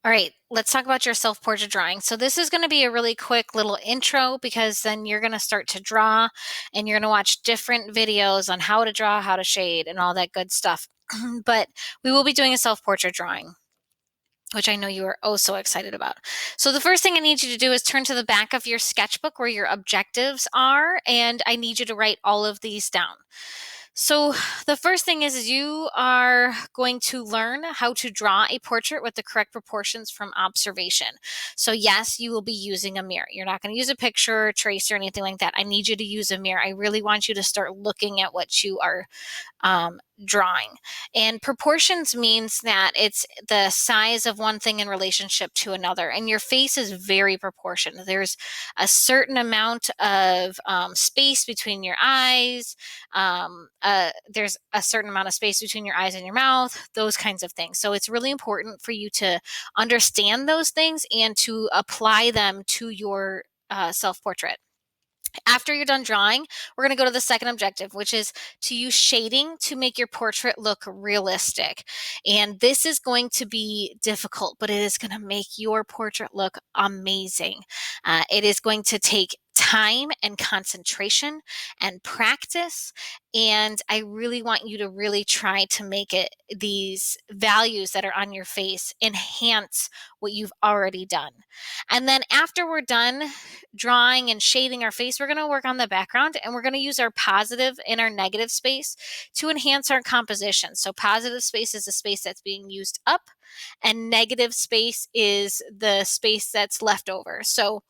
All right, let's talk about your self-portrait drawing. So this is going to be a really quick little intro because then you're going to start to draw and you're going to watch different videos on how to draw, how to shade, and all that good stuff. But we will be doing a self-portrait drawing, which I know you are oh so excited about. So the first thing I need you to do is turn to the back of your sketchbook where your objectives are, and I need you to write all of these down. So the first thing is you are going to learn how to draw a portrait with the correct proportions from observation. So yes, you will be using a mirror. You're not going to use a picture, trace, or anything like that. I need you to use a mirror. I really want you to start looking at what you are drawing. And proportions means that it's the size of one thing in relationship to another. And your face is very proportioned. There's a certain amount of space between your eyes. There's a certain amount of space between your eyes and your mouth, those kinds of things. So it's really important for you to understand those things and to apply them to your self-portrait. After you're done drawing, we're going to go to the second objective, which is to use shading to make your portrait look realistic. And this is going to be difficult, but it is going to make your portrait look amazing. It is going to take time and concentration and practice. And I really want you to really try to make it these values that are on your face enhance what you've already done. And then after we're done drawing and shading our face, we're going to work on the background and we're going to use our positive and our negative space to enhance our composition. So positive space is the space that's being used up and negative space is the space that's left over. So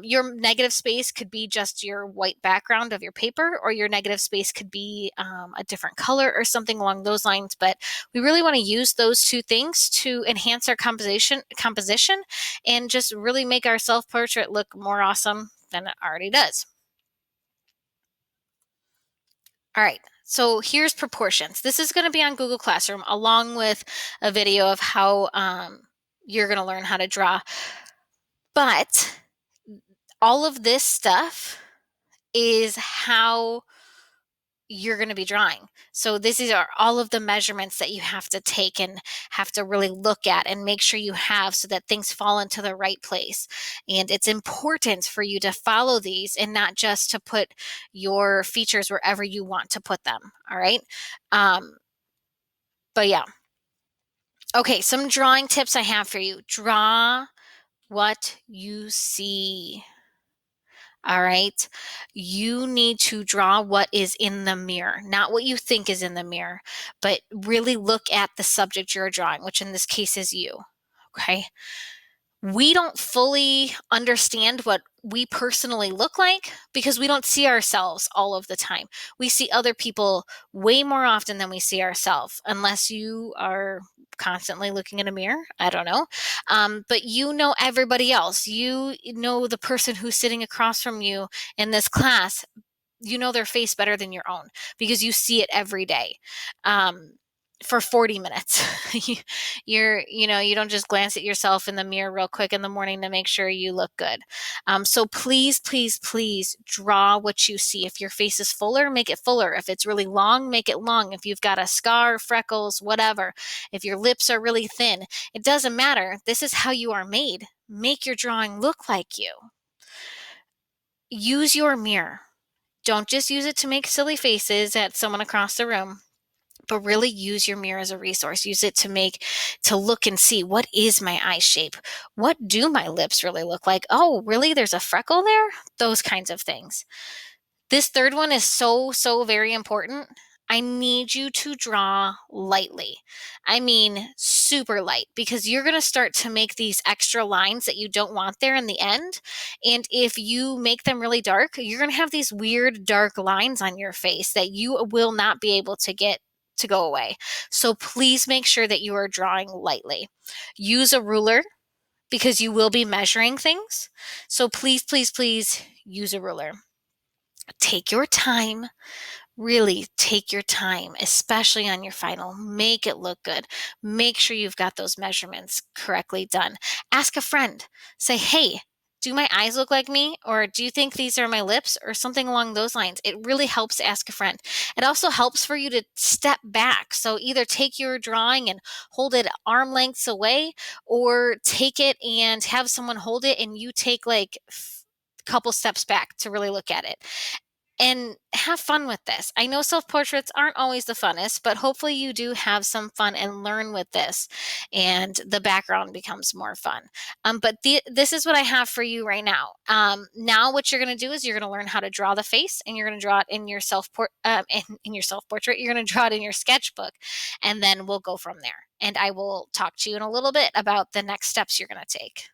your negative space could be just your white background of your paper, or your negative space could be a different color or something along those lines. But we really want to use those two things to enhance our composition and just really make our self-portrait look more awesome than it already does. All right, so here's proportions. This is going to be on Google Classroom along with a video of how you're going to learn how to draw. But all of this stuff is how you're going to be drawing. So these are all of the measurements that you have to take and have to really look at and make sure you have so that things fall into the right place. And it's important for you to follow these and not just to put your features wherever you want to put them. All right. But yeah. Okay. Some drawing tips I have for you. Draw what you see. All right. You need to draw what is in the mirror, not what you think is in the mirror, but really look at the subject you're drawing, which in this case is you. Okay. We don't fully understand what we personally look like because we don't see ourselves all of the time. We see other people way more often than we see ourselves, unless you are constantly looking in a mirror. I don't know. But you know everybody else. You know the person who's sitting across from you in this class. You know their face better than your own because you see it every day. For 40 minutes. You don't just glance at yourself in the mirror real quick in the morning to make sure you look good. So please, please, please draw what you see. If your face is fuller, make it fuller. If it's really long, make it long. If you've got a scar, freckles, whatever, if your lips are really thin, it doesn't matter. This is how you are made. Make your drawing look like you. Use your mirror. Don't just use it to make silly faces at someone across the room, but really use your mirror as a resource. Use it to look and see, what is my eye shape? What do my lips really look like? Oh, really? There's a freckle there? Those kinds of things. This third one is so, so very important. I need you to draw lightly. I mean, super light, because you're going to start to make these extra lines that you don't want there in the end. And if you make them really dark, you're going to have these weird dark lines on your face that you will not be able to get to go away. So please make sure that you are drawing lightly. Use a ruler because you will be measuring things. So please, please, please use a ruler. Take your time. Really take your time, especially on your final. Make it look good. Make sure you've got those measurements correctly done. Ask a friend. Say, hey, do my eyes look like me? Or do you think these are my lips? Or something along those lines. It really helps to ask a friend. It also helps for you to step back. So either take your drawing and hold it arm lengths away, or take it and have someone hold it and you take like couple steps back to really look at it and have fun with this. I know self portraits aren't always the funnest, but hopefully you do have some fun and learn with this, and the background becomes more fun. This is what I have for you right now. Now, what you're going to do is you're going to learn how to draw the face, and you're going to draw it in your in your self portrait. You're going to draw it in your sketchbook, and then we'll go from there. And I will talk to you in a little bit about the next steps you're going to take.